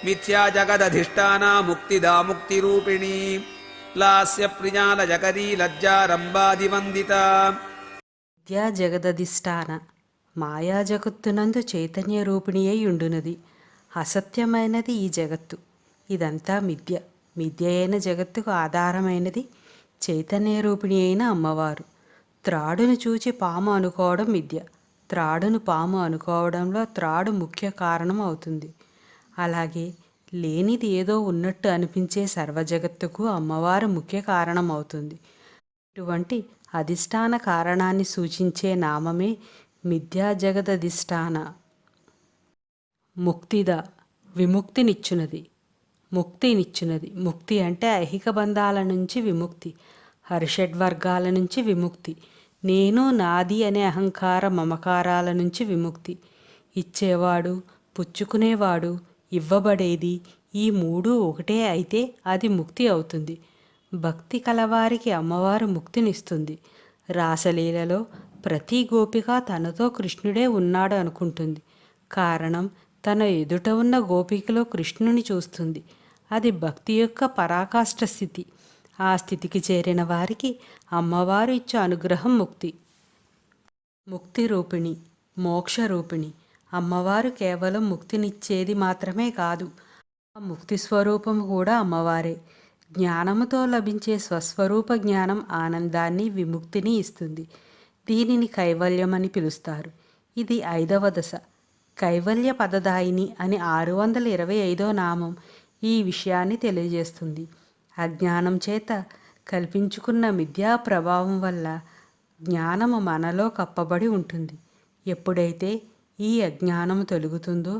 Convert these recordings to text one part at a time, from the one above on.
మిథ్యా జగదధిష్టానా ముక్తిదా ముక్తిరూపిణీ లాస్య ప్రియాలజకరీ లజ్జారంభాదివందిత. విద్యా జగదధిష్టాన మాయా జగత్తునందు చైతన్య రూపిణి అయి ఉండునది. అసత్యమైనది ఈ జగత్తు. ఇదంతా మిథ్య. మిథ్య అయిన జగత్తుకు ఆధారమైనది చైతన్య రూపిణి అయిన అమ్మవారు. త్రాడును చూచి పాము అనుకోవడం మిథ్య. త్రాడును పాము అనుకోవడంలో త్రాడు ముఖ్య కారణం అవుతుంది. అలాగే లేనిది ఏదో ఉన్నట్టు అనిపించే సర్వజగత్తుకు అమ్మవారు ముఖ్య కారణం అవుతుంది. ఇటువంటి అధిష్టాన కారణాన్ని సూచించే నామమే మిథ్యా జగదధిష్టాన. ముక్తిద విముక్తినిచ్చునది. ముక్తినిచ్చునది. ముక్తి అంటే ఐహిక బంధాల నుంచి విముక్తి, హర్షడ్వర్గాల నుంచి విముక్తి, నేను నాది అనే అహంకార మమకారాల నుంచి విముక్తి. ఇచ్చేవాడు, పుచ్చుకునేవాడు, ఇవ్వబడేది ఈ మూడు ఒకటే అయితే అది ముక్తి అవుతుంది. భక్తి కలవారికి అమ్మవారు ముక్తినిస్తుంది. రాసలీలలో ప్రతి గోపిక తనతో కృష్ణుడే ఉన్నాడు అనుకుంటుంది. కారణం తన ఎదుట ఉన్న గోపికలో కృష్ణుని చూస్తుంది. అది భక్తి యొక్క పరాకాష్ఠ స్థితి. ఆ స్థితికి చేరిన వారికి అమ్మవారు ఇచ్చే అనుగ్రహం ముక్తి. ముక్తి రూపిణి, మోక్ష రూపిణి. అమ్మవారు కేవలం ముక్తినిచ్చేది మాత్రమే కాదు, ఆ ముక్తి స్వరూపం కూడా అమ్మవారే. జ్ఞానముతో లభించే స్వస్వరూప జ్ఞానం ఆనందాన్ని, విముక్తిని ఇస్తుంది. దీనిని కైవల్యం అని పిలుస్తారు. ఇది 5వ దశ. కైవల్య పదదాయిని అని 625వ నామం ఈ విషయాన్ని తెలియజేస్తుంది. అజ్ఞానం చేత కల్పించుకున్న మిథ్యా ప్రభావం వల్ల జ్ఞానము మనలో కప్పబడి ఉంటుంది. ఎప్పుడైతే ఈ అజ్ఞానము తొలగుతుందో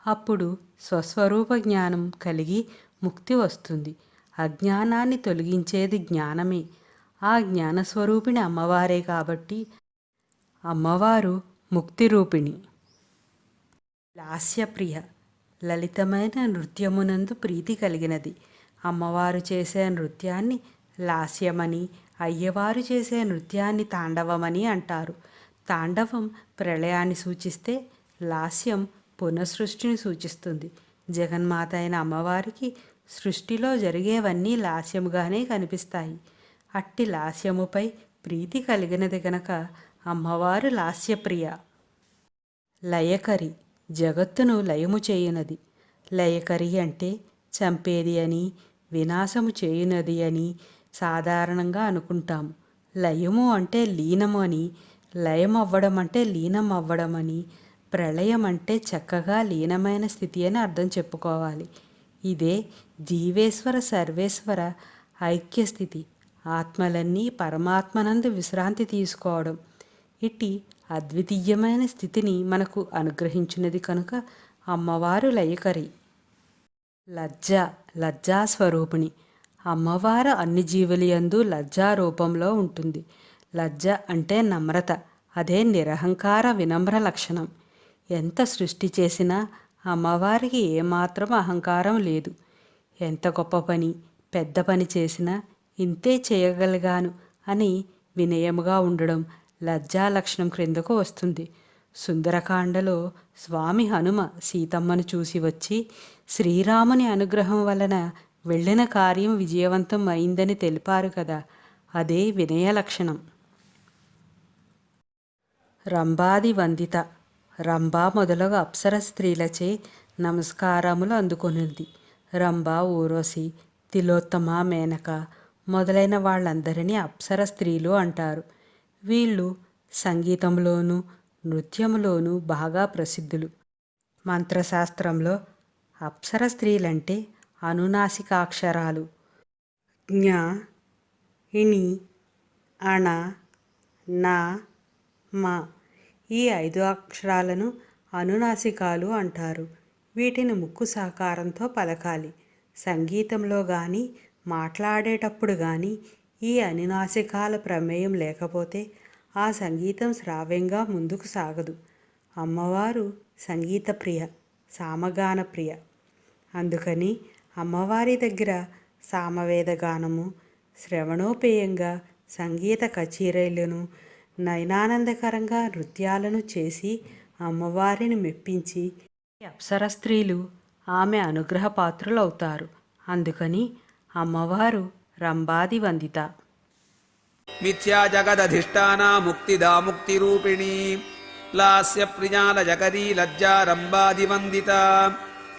అప్పుడు స్వస్వరూప జ్ఞానం కలిగి ముక్తి వస్తుంది. అజ్ఞానాన్ని తొలగించేది జ్ఞానమే. ఆ జ్ఞానస్వరూపిణి అమ్మవారే కాబట్టి అమ్మవారు ముక్తి రూపిణి. లాస్యప్రియ లలితమైన నృత్యమునందు ప్రీతి కలిగినది. అమ్మవారు చేసే నృత్యాన్ని లాస్యమని, అయ్యవారు చేసే నృత్యాన్ని తాండవమని అంటారు. తాండవం ప్రళయాన్ని సూచిస్తే లాస్యం పునఃసృష్టిని సూచిస్తుంది. జగన్మాత అయిన అమ్మవారికి సృష్టిలో జరిగేవన్నీ లాస్యముగానే కనిపిస్తాయి. అట్టి లాస్యముపై ప్రీతి కలిగినది గనక అమ్మవారు లాస్యప్రియ. లయకరి జగత్తును లయము చేయునది. లయకరి అంటే చంపేది అని, వినాశము చేయునది అని సాధారణంగా అనుకుంటాము. లయము అంటే లీనము అని, లయం అవ్వడం అంటే లీనం అవ్వడం అని, ప్రళయం అంటే చక్కగా లీనమైన స్థితి అని అర్థం చెప్పుకోవాలి. ఇదే జీవేశ్వర సర్వేశ్వర ఐక్యస్థితి. ఆత్మలన్నీ పరమాత్మనందు విశ్రాంతి తీసుకోవడం. ఇట్టి అద్వితీయమైన స్థితిని మనకు అనుగ్రహించినది కనుక అమ్మవారు లయకరి. లజ్జాస్వరూపిణి. అమ్మవారు అన్ని జీవులయందు లజ్జా రూపంలో ఉంటుంది. లజ్జ అంటే నమ్రత. అదే నిరహంకార వినమ్ర లక్షణం. ఎంత సృష్టి చేసినా అమ్మవారికి ఏమాత్రం అహంకారం లేదు. ఎంత గొప్ప పని, పెద్ద పని చేసినా ఇంతే చేయగలిగాను అని వినయముగా ఉండడం లజ్జా లక్షణం క్రిందకు వస్తుంది. సుందరకాండలో స్వామి హనుమ సీతమ్మను చూసి వచ్చి శ్రీరాముని అనుగ్రహం వలన వెళ్ళిన కార్యం విజయవంతం అయిందని తెలిపారు కదా, అదే వినయ లక్షణం. రంభాది వందిత. రంభ మొదలగు అప్సర స్త్రీలచే నమస్కారములు అందుకొనింది. రంభ, ఊర్వశి, తిలోత్తమ, మేనక మొదలైన వాళ్ళందరినీ అప్సర స్త్రీలు అంటారు. వీళ్ళు సంగీతంలోనూ నృత్యంలోనూ బాగా ప్రసిద్ధులు. మంత్రశాస్త్రంలో అప్సర స్త్రీలంటే అనునాసికాక్షరాలు జ్ఞ, ఇని, అణ, నా, మ ఈ 5 అక్షరాలను అనునాసికాలు అంటారు. వీటిని ముక్కు సహకారంతో పలకాలి. సంగీతంలో కానీ మాట్లాడేటప్పుడు కానీ ఈ అనునాసికాల ప్రమేయం లేకపోతే ఆ సంగీతం శ్రావ్యంగా ముందుకు సాగదు. అమ్మవారు సంగీత ప్రియ, సామగాన ప్రియ. అందుకని అమ్మవారి దగ్గర సామవేద గానము, శ్రవణోపేయంగా సంగీత కచేరీలను, నయనానందకరంగా నృత్యాలను చేసి అమ్మవారిని మెప్పించి అప్సర స్త్రీలు ఆమె అనుగ్రహ పాత్రులవుతారు. అందుకని అమ్మవారు రంభాది వందిత. మిథ్యా జగదధిష్టానా ముక్తిదా ముక్తిరూపిణీ లాస్య ప్రియాల జగదీ లజ్జా రంభాది వందిత